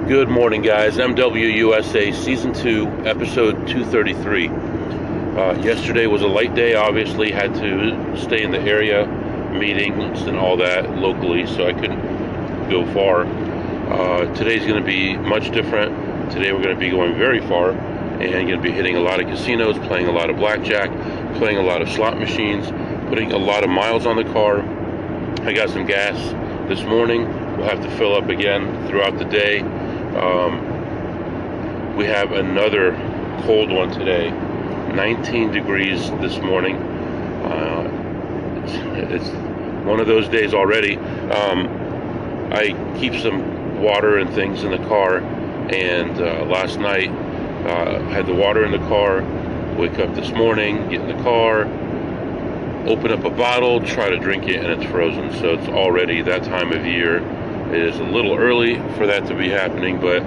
Good morning, guys. MWUSA Season 2, Episode 233. Yesterday was a light day, obviously. Had to stay in the area, meetings and all that locally, so I couldn't go far. Today's going to be much different. Today we're going to be going very far and going to be hitting a lot of casinos, playing a lot of blackjack, playing a lot of slot machines, putting a lot of miles on the car. I got some gas this morning. We'll have to fill up again throughout the day. We have another cold one today, 19 degrees this morning. It's one of those days already. I keep some water and things in the car, and last night had the water in the car. Wake up this morning, get in the car, open up a bottle, try to drink it, and it's frozen. So it's already that time of year. It is a little early for that to be happening, but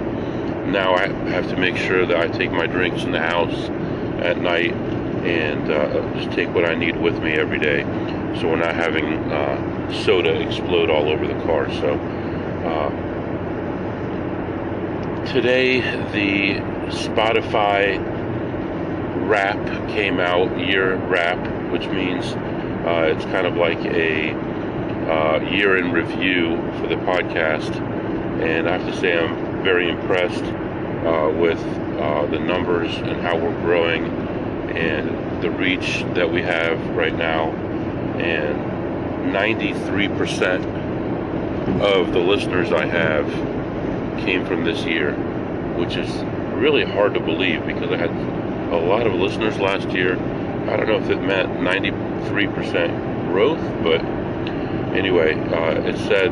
now I have to make sure that I take my drinks in the house at night and just take what I need with me every day, so we're not having soda explode all over the car. So today the Spotify Wrap came out, year wrap, which means it's kind of like a year in review for the podcast, and I have to say I'm very impressed with the numbers and how we're growing and the reach that we have right now. And 93% of the listeners I have came from this year, which is really hard to believe because I had a lot of listeners last year. I don't know if it meant 93% growth, but anyway, it said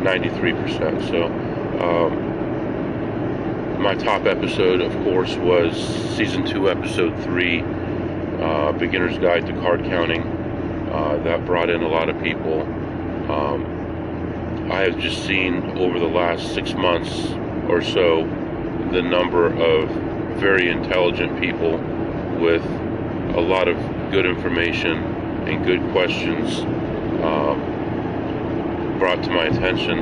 93%. So my top episode, of course, was Season 2, Episode 3, Beginner's Guide to Card Counting. That brought in a lot of people. I have just seen over the last 6 months or so the number of very intelligent people with a lot of good information and good questions brought to my attention,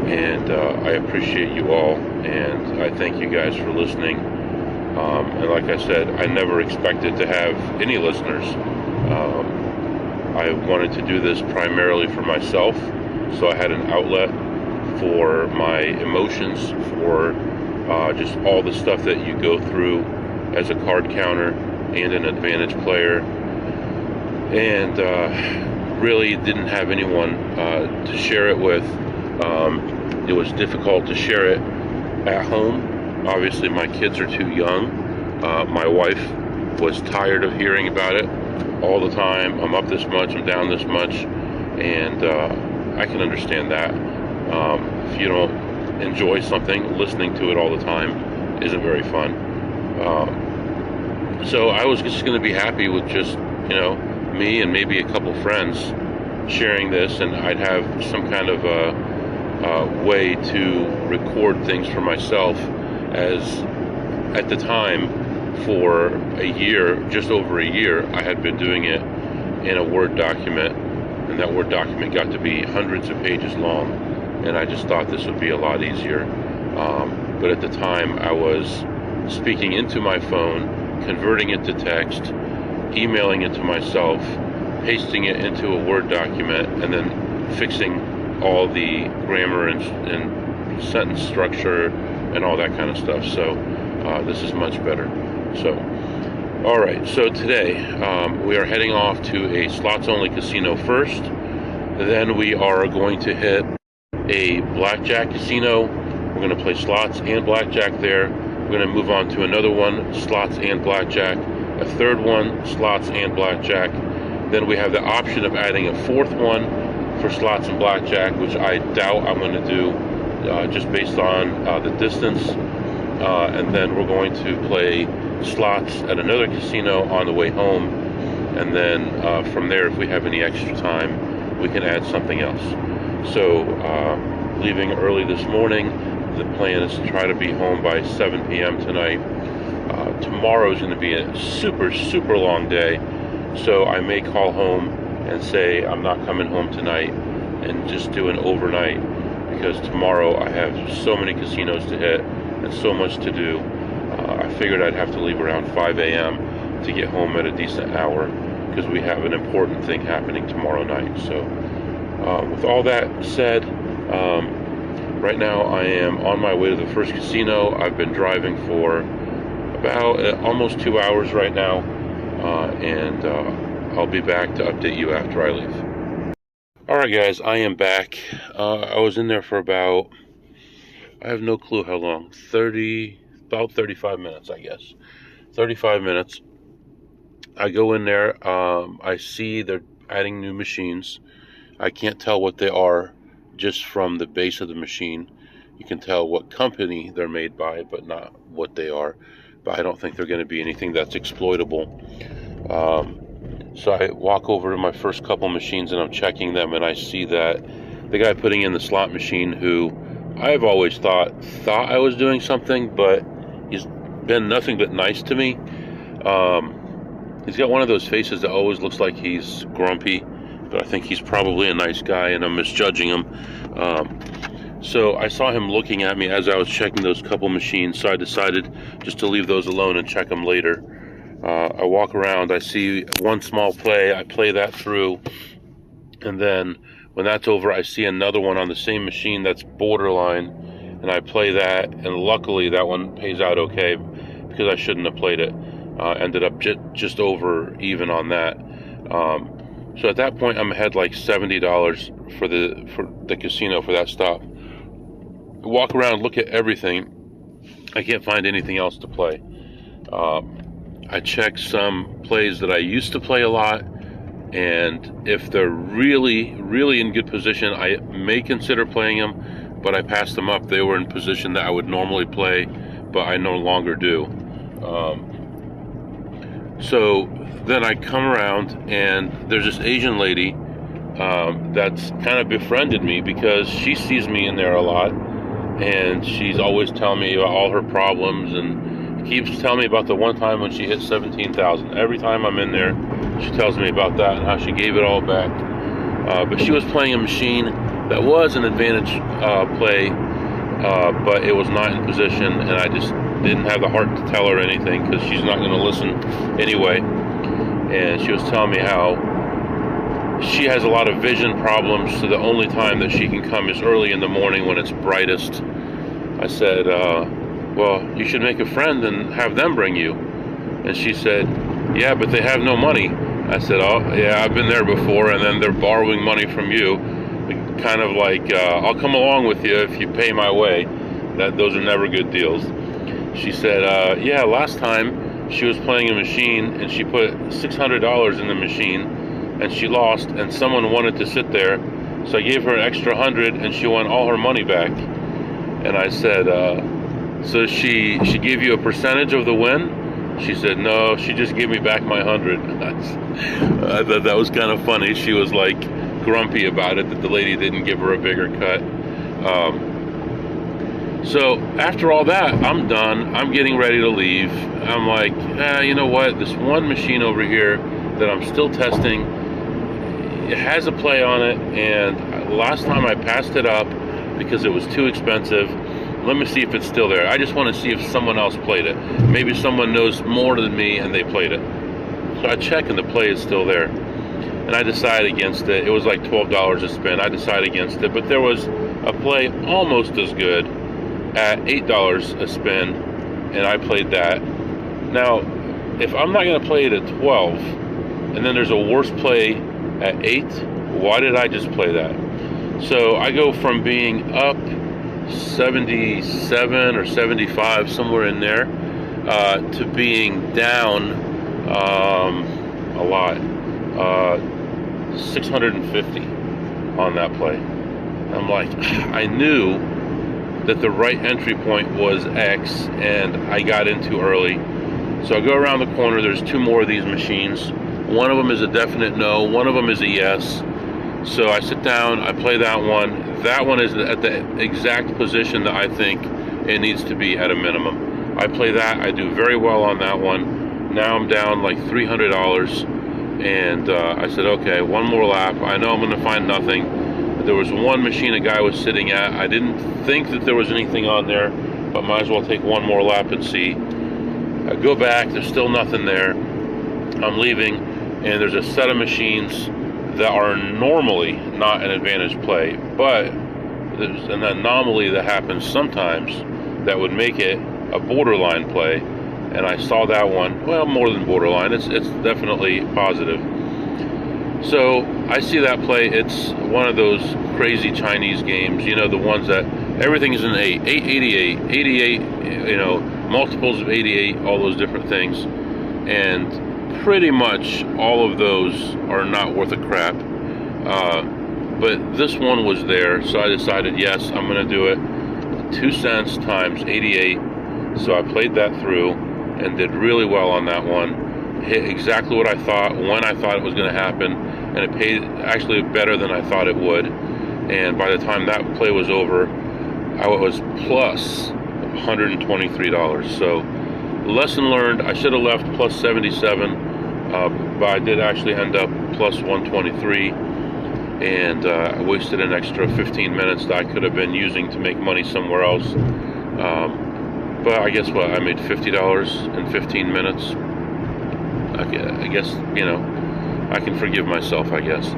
and I appreciate you all, and I thank you guys for listening. And like I said, I never expected to have any listeners. I wanted to do this primarily for myself, so I had an outlet for my emotions, for just all the stuff that you go through as a card counter and an advantage player, and really didn't have anyone to share it with. It was difficult to share it at home. Obviously, my kids are too young. My wife was tired of hearing about it all the time. I'm up this much, I'm down this much, and I can understand that. If you don't enjoy something, listening to it all the time isn't very fun. So I was just going to be happy with just, me and maybe a couple friends sharing this, and I'd have some kind of a way to record things for myself, as at the time, for a year, just over a year, I had been doing it in a Word document, and that Word document got to be hundreds of pages long, and I just thought this would be a lot easier. But at the time, I was speaking into my phone, converting it to text, emailing it to myself, pasting it into a Word document, and then fixing all the grammar and sentence structure and all that kind of stuff. So this is much better. So, all right. So today we are heading off to a slots-only casino first. Then we are going to hit a blackjack casino. We're going to play slots and blackjack there. We're going to move on to another one, slots and blackjack. A third one, slots and blackjack. Then we have the option of adding a fourth one for slots and blackjack, which I doubt I'm going to do just based on the distance. And then we're going to play slots at another casino on the way home. And then from there, if we have any extra time, we can add something else. So leaving early this morning, the plan is to try to be home by 7 p.m. tonight. Tomorrow is going to be a super, super long day. So I may call home and say I'm not coming home tonight and just do an overnight. because tomorrow I have so many casinos to hit and so much to do. I figured I'd have to leave around 5 a.m. to get home at a decent hour because we have an important thing happening tomorrow night. So with all that said, right now I am on my way to the first casino. I've been driving for about almost 2 hours right now, and I'll be back to update you after I leave. Alright guys, I am back. I was in there for about, I have no clue how long, about 35 minutes I guess. 35 minutes. I go in there, I see they're adding new machines. I can't tell what they are just from the base of the machine. You can tell what company they're made by, but not what they are. But I don't think they're going to be anything that's exploitable. So I walk over to my first couple machines and I'm checking them, and I see that the guy putting in the slot machine, who I've always thought I was doing something, but he's been nothing but nice to me. He's got one of those faces that always looks like he's grumpy, but I think he's probably a nice guy and I'm misjudging him. So I saw him looking at me as I was checking those couple machines, so I decided just to leave those alone and check them later. I walk around, I see one small play, I play that through, and then when that's over, I see another one on the same machine that's borderline, and I play that, and luckily that one pays out okay, because I shouldn't have played it. Ended up just over even on that. So at that point, I'm ahead like $70 for the casino for that stop. Walk around, look at everything. I can't find anything else to play. I check some plays that I used to play a lot, and if they're really, really in good position, I may consider playing them, but I passed them up. They were in position that I would normally play, but I no longer do. So then I come around, and there's this Asian lady that's kind of befriended me because she sees me in there a lot, and she's always telling me about all her problems, and keeps telling me about the one time when she hit 17,000. Every time I'm in there, she tells me about that and how she gave it all back. But she was playing a machine that was an advantage play, but it was not in position, and I just didn't have the heart to tell her anything because she's not going to listen anyway. And she was telling me how she has a lot of vision problems, so the only time that she can come is early in the morning when it's brightest. I said, well, you should make a friend and have them bring you. And she said, yeah, but they have no money. I said, oh, yeah, I've been there before, and then they're borrowing money from you. Kind of like, I'll come along with you if you pay my way. Those are never good deals. She said, yeah, last time she was playing a machine, and she put $600 in the machine, and she lost, and someone wanted to sit there. So I gave her an extra 100, and she won all her money back. And I said, so she gave you a percentage of the win? She said, no, she just gave me back my 100. I thought that was kind of funny. She was like grumpy about it, that the lady didn't give her a bigger cut. So after all that, I'm done. I'm getting ready to leave. I'm like, you know what? This one machine over here that I'm still testing, it has a play on it, and last time I passed it up because it was too expensive. Let me see if it's still there. I just want to see if someone else played it. Maybe someone knows more than me and they played it. So I check and the play is still there. And I decide against it. It was like $12 a spin. I decide against it. But there was a play almost as good at $8 a spin, and I played that. Now, if I'm not going to play it at 12, and then there's a worse play at 8, why did I just play that? So I go from being up 77 or 75, somewhere in there, to being down a lot, 650 on that play. I'm like, I knew that the right entry point was X, and I got in too early. So I go around the corner, there's two more of these machines. One of them is a definite no, one of them is a yes. So I sit down, I play that one. That one is at the exact position that I think it needs to be at a minimum. I play that, I do very well on that one. Now I'm down like $300, and I said, okay, one more lap. I know I'm going to find nothing. There was one machine a guy was sitting at. I didn't think that there was anything on there, but might as well take one more lap and see. I go back, there's still nothing there. I'm leaving, and there's a set of machines that are normally not an advantage play, but there's an anomaly that happens sometimes that would make it a borderline play, and I saw that one. Well, more than borderline, it's definitely positive. So I see that play. It's one of those crazy Chinese games, you know, the ones that everything is an 8, 888, 88, you know, multiples of 88, all those different things, and pretty much all of those are not worth a crap. But this one was there, so I decided, yes, I'm going to do it. 2 cents times 88. So I played that through and did really well on that one. Hit exactly what I thought, when I thought it was going to happen, and it paid actually better than I thought it would. And by the time that play was over, I was plus $123. So lesson learned, I should have left plus 77, but I did actually end up plus 123, and I wasted an extra 15 minutes that I could have been using to make money somewhere else. But I guess what, I made $50 in 15 minutes. I guess, you know, I can forgive myself, I guess.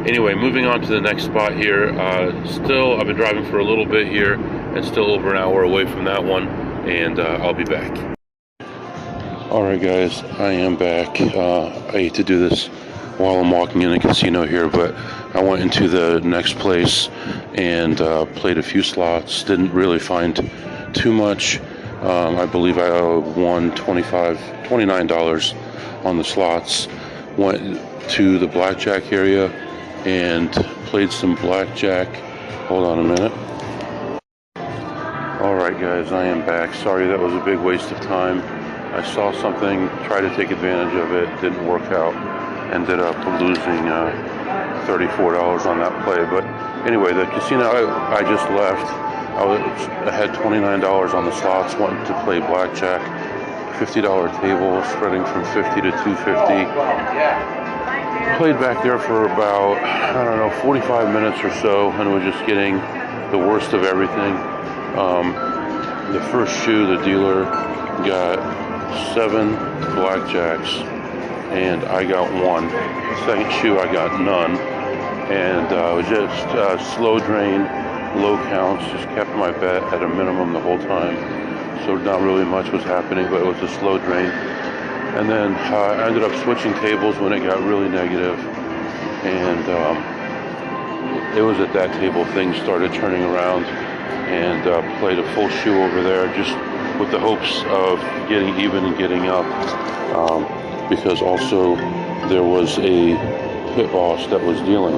Anyway, moving on to the next spot here. Still, I've been driving for a little bit here, and still over an hour away from that one, and I'll be back. Alright guys, I am back. I hate to do this while I'm walking in a casino here, but I went into the next place and played a few slots. Didn't really find too much. I believe I won $29 on the slots. Went to the Blackjack area and played some Blackjack. Hold on a minute. Alright guys, I am back. Sorry, that was a big waste of time. I saw something, tried to take advantage of it, didn't work out. Ended up losing $34 on that play. But anyway, the casino I just left, I had $29 on the slots, went to play Blackjack. $50 table, spreading from 50 to 250. Played back there for about, I don't know, 45 minutes or so, and was just getting the worst of everything. The first shoe, the dealer got 7 blackjacks, and I got 1. The second shoe, I got none, and it was just slow drain, low counts, just kept my bet at a minimum the whole time. So not really much was happening, but it was a slow drain. And then I ended up switching tables when it got really negative, and it was at that table things started turning around, and played a full shoe over there just with the hopes of getting even and getting up, because also there was a pit boss that was dealing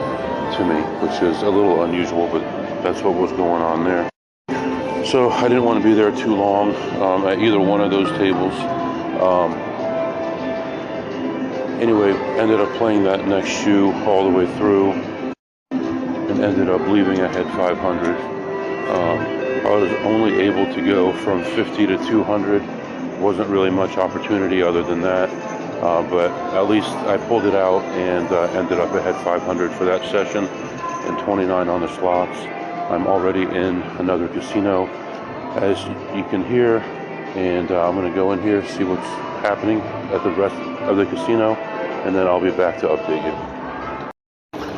to me, which is a little unusual, but that's what was going on there. So I didn't want to be there too long at either one of those tables. Anyway, ended up playing that next shoe all the way through and ended up leaving ahead 500. I was only able to go from 50 to 200. Wasn't really much opportunity other than that, but at least I pulled it out and ended up ahead 500 for that session and 29 on the slots. I'm already in another casino, as you can hear, and I'm going to go in here, see what's happening at the rest of the casino, and then I'll be back to update you.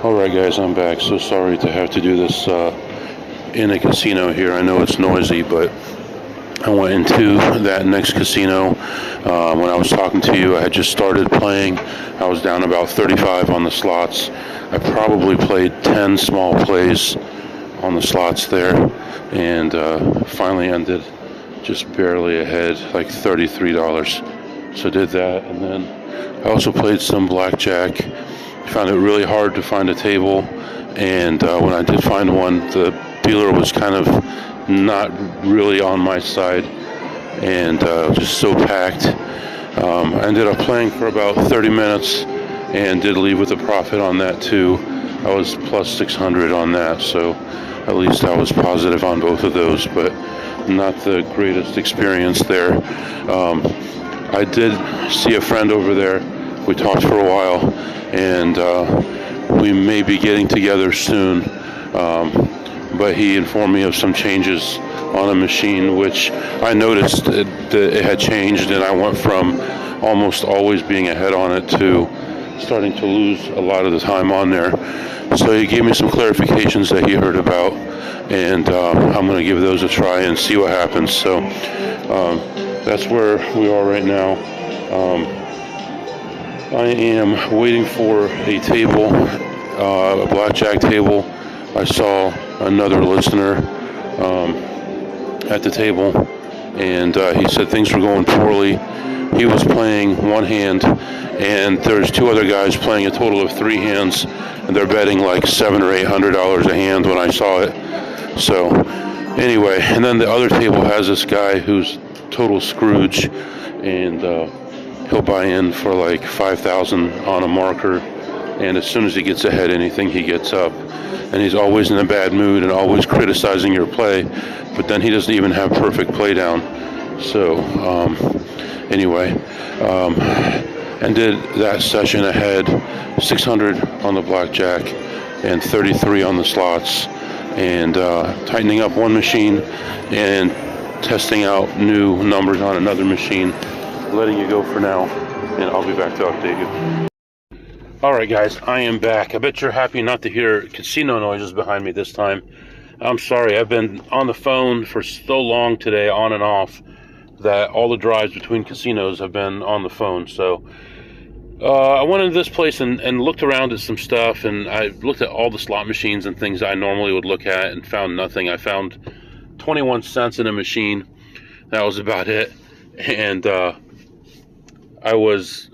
Alright guys, I'm back. So sorry to have to do this in a casino here. I know it's noisy, but I went into that next casino. When I was talking to you, I had just started playing. I was down about 35 on the slots. I probably played 10 small plays on the slots there, and finally ended just barely ahead, like $33. So did that, and then I also played some blackjack. Found it really hard to find a table, and when I did find one, the dealer was kind of not really on my side, and just so packed. I ended up playing for about 30 minutes and did leave with a profit on that too. I was plus 600 on that, so at least I was positive on both of those, but not the greatest experience there. I did see a friend over there. We talked for a while, and we may be getting together soon. But he informed me of some changes on a machine, which I noticed that it had changed, and I went from almost always being ahead on it to starting to lose a lot of the time on there. So he gave me some clarifications that he heard about, and I'm going to give those a try and see what happens. So that's where we are right now. I am waiting for a table, a blackjack table. I saw another listener at the table, and he said things were going poorly. He was playing one hand, and there's two other guys playing a total of three hands, and they're betting like $700 or $800 a hand when I saw it. So anyway, and then the other table has this guy who's total Scrooge, and he'll buy in for like $5,000 on a marker, and as soon as he gets ahead anything, he gets up. And he's always in a bad mood and always criticizing your play, but then he doesn't even have perfect play down. So anyway, ended that session ahead 600 on the blackjack and 33 on the slots, and tightening up one machine and testing out new numbers on another machine. Letting you go for now, and I'll be back to update you. Alright guys, I am back. I bet you're happy not to hear casino noises behind me this time. I'm sorry, I've been on the phone for so long today, on and off, that all the drives between casinos have been on the phone. So I went into this place and looked around at some stuff, and I looked at all the slot machines and things I normally would look at and found nothing. I found 21 cents in a machine. That was about it. And I was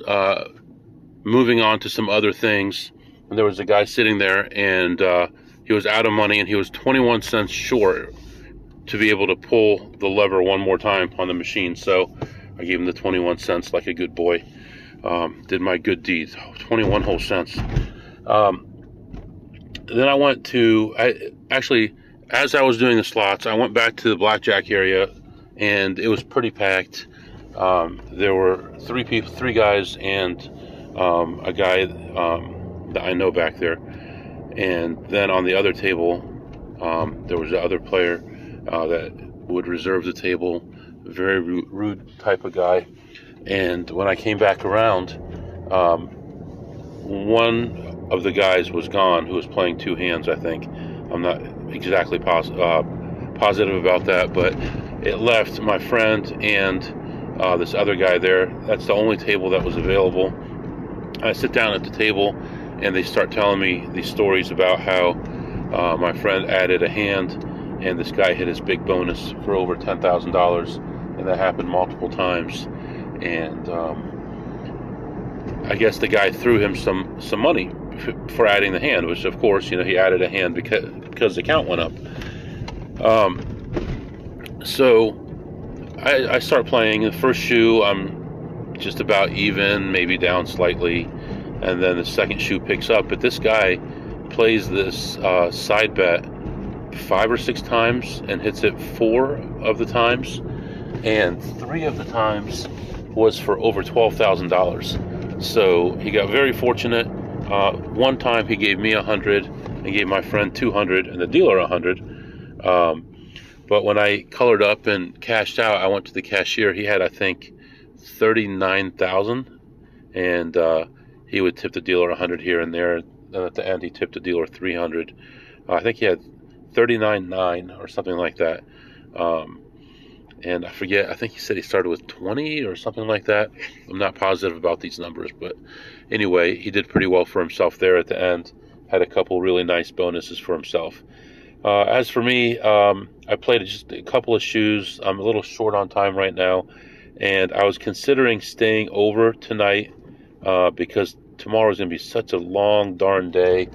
moving on to some other things, and there was a guy sitting there, and he was out of money, and he was 21 cents short to be able to pull the lever one more time on the machine. So I gave him the 21 cents like a good boy. Did my good deed. 21 whole cents. Then I went to, actually, as I was doing the slots, I went back to the blackjack area, and it was pretty packed. There were three guys and a guy that I know back there, and then on the other table there was the other player that would reserve the table, very rude type of guy. And when I came back around, one of the guys was gone, who was playing two hands, I think. I'm not exactly positive about that, but it left my friend and this other guy there. That's the only table that was available. I sit down at the table, and they start telling me these stories about how my friend added a hand, and this guy hit his big bonus for over $10,000, and that happened multiple times. And I guess the guy threw him some money for adding the hand, which of course, he added a hand because the count went up. So I start playing. The first shoe, I'm just about even, maybe down slightly, and then the second shoe picks up. But this guy plays this side bet 5 or 6 times and hits it 4 of the times, and 3 of the times was for over $12,000. So he got very fortunate. One time he gave me $100 and gave my friend $200 and the dealer $100. But when I colored up and cashed out, I went to the cashier. He had, I think, $39,000, and he would tip the dealer $100 here and there. And at the end, he tipped the dealer $300. I think he had $39,900 or something like that. And I forget, I think he said he started with 20 or something like that. I'm not positive about these numbers, but anyway, he did pretty well for himself there at the end. Had a couple really nice bonuses for himself. As for me, I played just a couple of shoes. I'm a little short on time right now, and I was considering staying over tonight because tomorrow's going to be such a long darn day.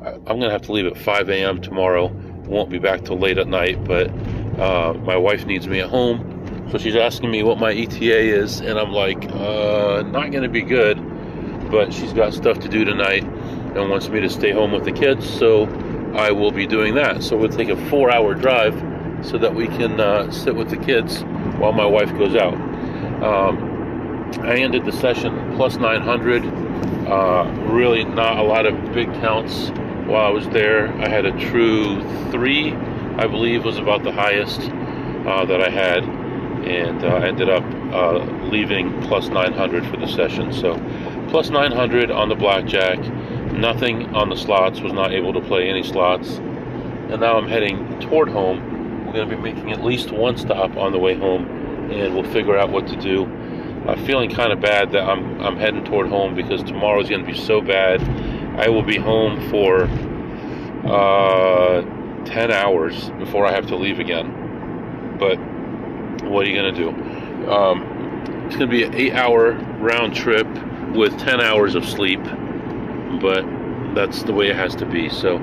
I'm going to have to leave at 5 a.m. tomorrow. Won't be back till late at night, but my wife needs me at home, so she's asking me what my ETA is, and I'm like, not going to be good, but she's got stuff to do tonight and wants me to stay home with the kids, so I will be doing that. So we'll take a 4-hour drive so that we can sit with the kids while my wife goes out. I ended the session plus 900. Really not a lot of big counts. while I was there. I had a true 3, I believe, was about the highest that I had, and ended up leaving plus 900 for the session. So plus 900 on the blackjack, nothing on the slots, was not able to play any slots. And now I'm heading toward home. We're going to be making at least one stop on the way home, and we'll figure out what to do. I'm feeling kind of bad that I'm heading toward home, because tomorrow's going to be so bad. I will be home for 10 hours before I have to leave again. But what are you going to do? It's going to be an 8-hour round trip with 10 hours of sleep, but that's the way it has to be. So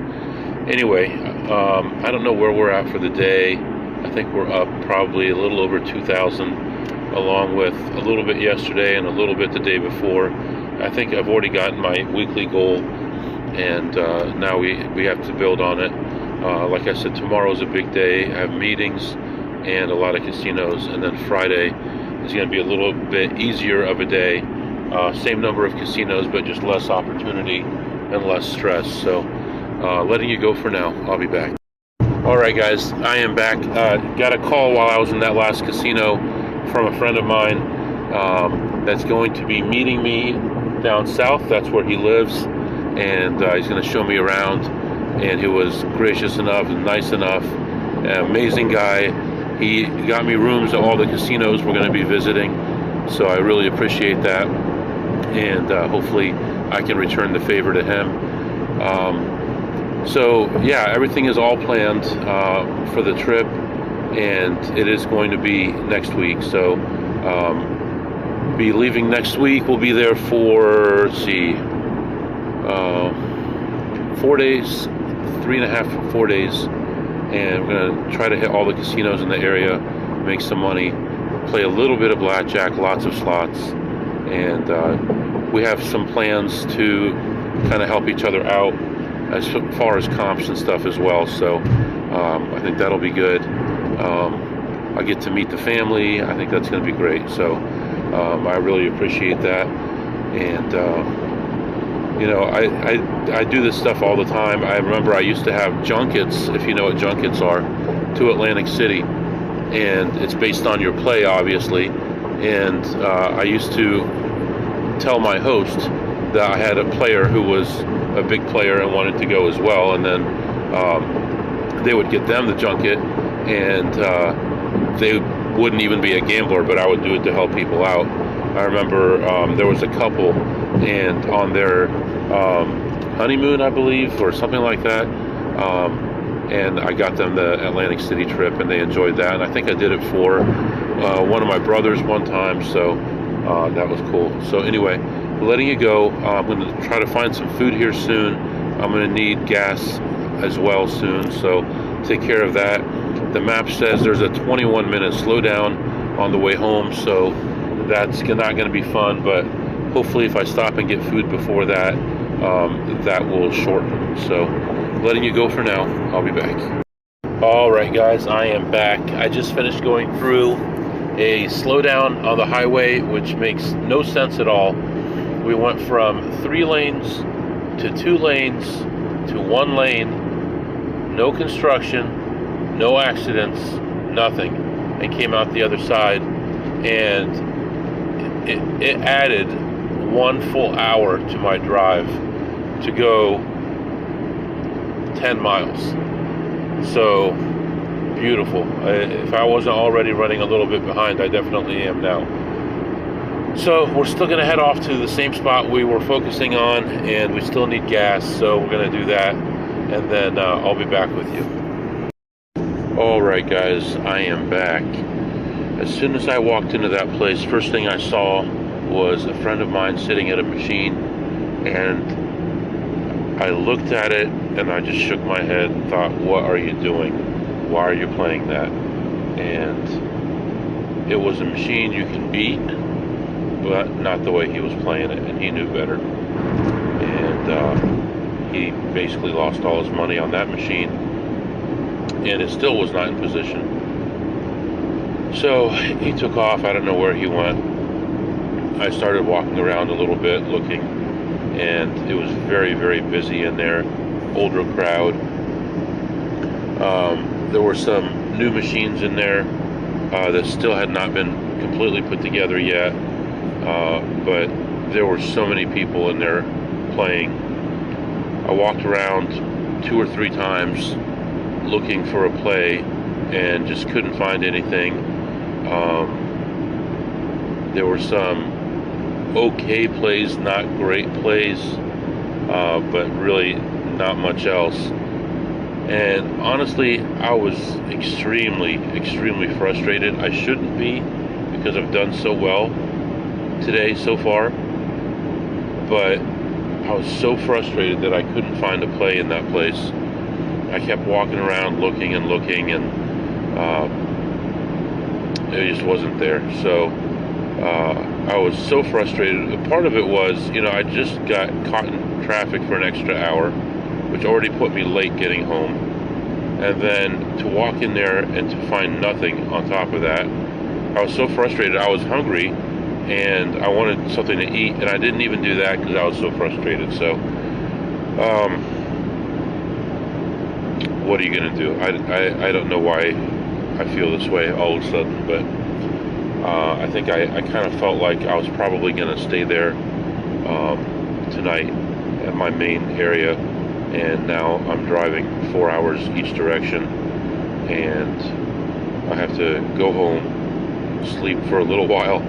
anyway, I don't know where we're at for the day. I think we're up probably a little over 2,000, along with a little bit yesterday and a little bit the day before. I think I've already gotten my weekly goal, and now we have to build on it. Like I said, tomorrow's a big day. I have meetings and a lot of casinos, and then Friday is going to be a little bit easier of a day. Same number of casinos, but just less opportunity and less stress. So letting you go for now. I'll be back. All right, guys, I am back. Got a call while I was in that last casino from a friend of mine that's going to be meeting me down south. That's where he lives, and he's going to show me around. And he was gracious enough and nice enough, an amazing guy. He got me rooms at all the casinos we're going to be visiting, so I really appreciate that, and hopefully I can return the favor to him. So yeah, everything is all planned for the trip, and it is going to be next week. So be leaving next week. We'll be there for, let's see, 4 days, 3.5, 4 days, and we're going to try to hit all the casinos in the area, make some money, play a little bit of blackjack, lots of slots, and we have some plans to kind of help each other out as far as comps and stuff as well. So I think that'll be good. I get to meet the family. I think that's going to be great. So I really appreciate that. And you know, I do this stuff all the time. I remember I used to have junkets, if you know what junkets are, to Atlantic City, and it's based on your play, obviously. And I used to tell my host that I had a player who was a big player and wanted to go as well, and then they would get them the junket, and they wouldn't even be a gambler, but I would do it to help people out. I remember there was a couple, and on their honeymoon, I believe, or something like that, and I got them the Atlantic City trip, and they enjoyed that. And I think I did it for one of my brothers one time, so that was cool. So anyway, letting you go. I'm going to try to find some food here soon. I'm going to need gas as well soon, so take care of that. The map says there's a 21-minute slowdown on the way home, so that's not going to be fun, but hopefully if I stop and get food before that, that will shorten. So letting you go for now. I'll be back. All right, guys, I am back. I just finished going through a slowdown on the highway, which makes no sense at all. We went from 3 lanes to 2 lanes to 1 lane, no construction, no accidents, nothing, and came out the other side, and it added 1 full hour to my drive to go 10 miles. So beautiful. If I wasn't already running a little bit behind, I definitely am now. So we're still going to head off to the same spot we were focusing on, and we still need gas, so we're going to do that, and then I'll be back with you. All right, guys, I am back. As soon as I walked into that place, first thing I saw was a friend of mine sitting at a machine, and I looked at it and I just shook my head and thought, what are you doing? Why are you playing that? And it was a machine you can beat, but not the way he was playing it, and he knew better. And he basically lost all his money on that machine, and it still was not in position. So he took off. I don't know where he went. I started walking around a little bit looking, and it was very, very busy in there. older crowd. There were some new machines in there that still had not been completely put together yet, but there were so many people in there playing. I walked around 2 or 3 times looking for a play and just couldn't find anything. There were some okay plays, not great plays, but really not much else. And honestly, I was extremely frustrated. I shouldn't be, because I've done so well today so far, but I was so frustrated that I couldn't find a play in that place. I kept walking around looking and looking, and it just wasn't there. So I was so frustrated. Part of it was, I just got caught in traffic for an extra hour, which already put me late getting home. And then to walk in there and to find nothing on top of that, I was so frustrated. I was hungry and I wanted something to eat, and I didn't even do that because I was so frustrated. So, what are you going to do? I don't know why I feel this way all of a sudden, but I think I kind of felt like I was probably going to stay there tonight at my main area, and now I'm driving 4 hours each direction, and I have to go home, sleep for a little while,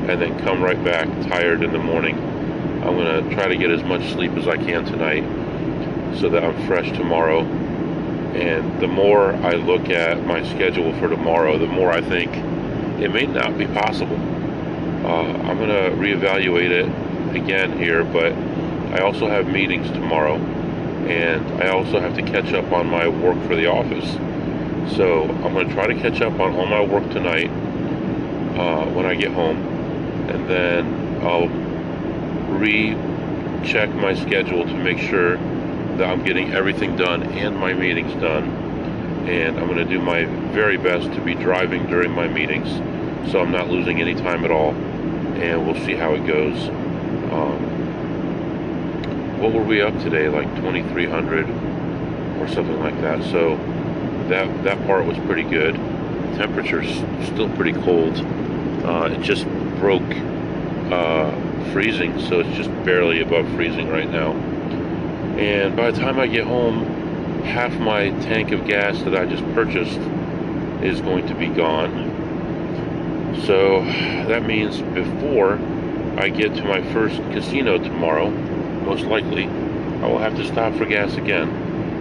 and then come right back tired in the morning. I'm going to try to get as much sleep as I can tonight so that I'm fresh tomorrow. And the more I look at my schedule for tomorrow, the more I think it may not be possible. I'm going to reevaluate it again here, but I also have meetings tomorrow, and I also have to catch up on my work for the office. So I'm going to try to catch up on all my work tonight when I get home, and then I'll recheck my schedule to make sure that I'm getting everything done and my meetings done. And I'm going to do my very best to be driving during my meetings, so I'm not losing any time at all, and we'll see how it goes. What were we up today, like 2,300 or something like that? So that part was pretty good. Temperature's still pretty cold. It just broke freezing, so it's just barely above freezing right now. And by the time I get home, half my tank of gas that I just purchased is going to be gone. So that means before I get to my first casino tomorrow, most likely, I will have to stop for gas again.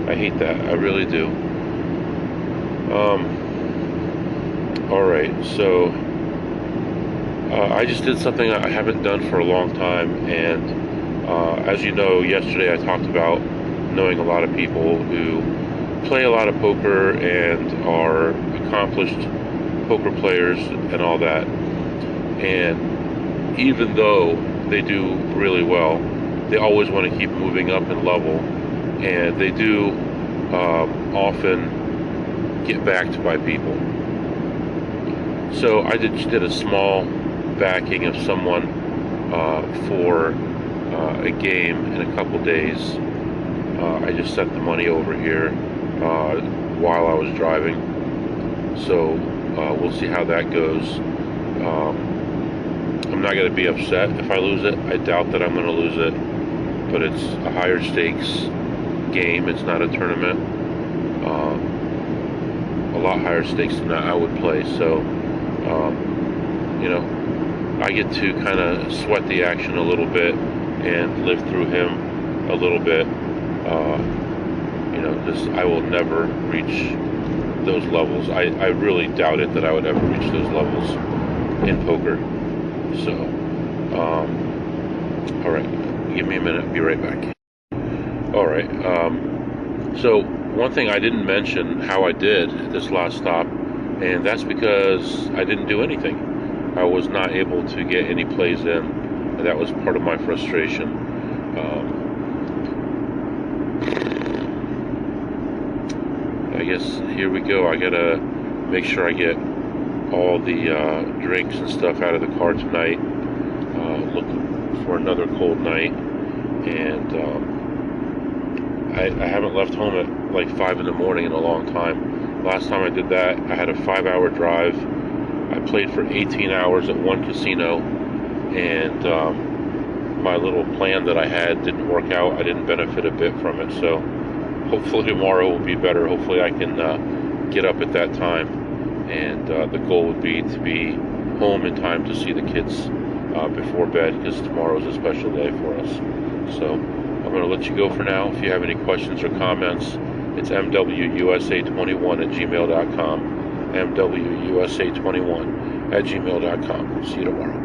I hate that. I really do. Alright, so I just did something I haven't done for a long time, and as you know, yesterday I talked about knowing a lot of people who play a lot of poker and are accomplished poker players and all that. And even though they do really well, they always want to keep moving up in level, and they do often get backed by people. So I just did a small backing of someone for a game in a couple days. I just sent the money over here while I was driving, so we'll see how that goes. I'm not going to be upset if I lose it. I doubt that I'm going to lose it, but it's a higher stakes game. It's not a tournament. A lot higher stakes than I would play, so I get to kind of sweat the action a little bit and live through him a little bit, because I will never reach those levels. I really doubt it that I would ever reach those levels in poker. So, alright, give me a minute, I'll be right back. Alright, so one thing I didn't mention how I did this last stop, and that's because I didn't do anything. I was not able to get any plays in, and that was part of my frustration. I guess here we go. I gotta make sure I get all the drinks and stuff out of the car tonight. Looking for another cold night, and I haven't left home at like 5 in the morning in a long time. Last time I did that, I had a 5-hour drive. I played for 18 hours at one casino, and my little plan that I had didn't work out. I didn't benefit a bit from it, so hopefully tomorrow will be better. Hopefully I can get up at that time, and the goal would be to be home in time to see the kids before bed, because tomorrow is a special day for us. So I'm going to let you go for now. If you have any questions or comments, it's mwusa21@gmail.com, mwusa21@gmail.com. See you tomorrow.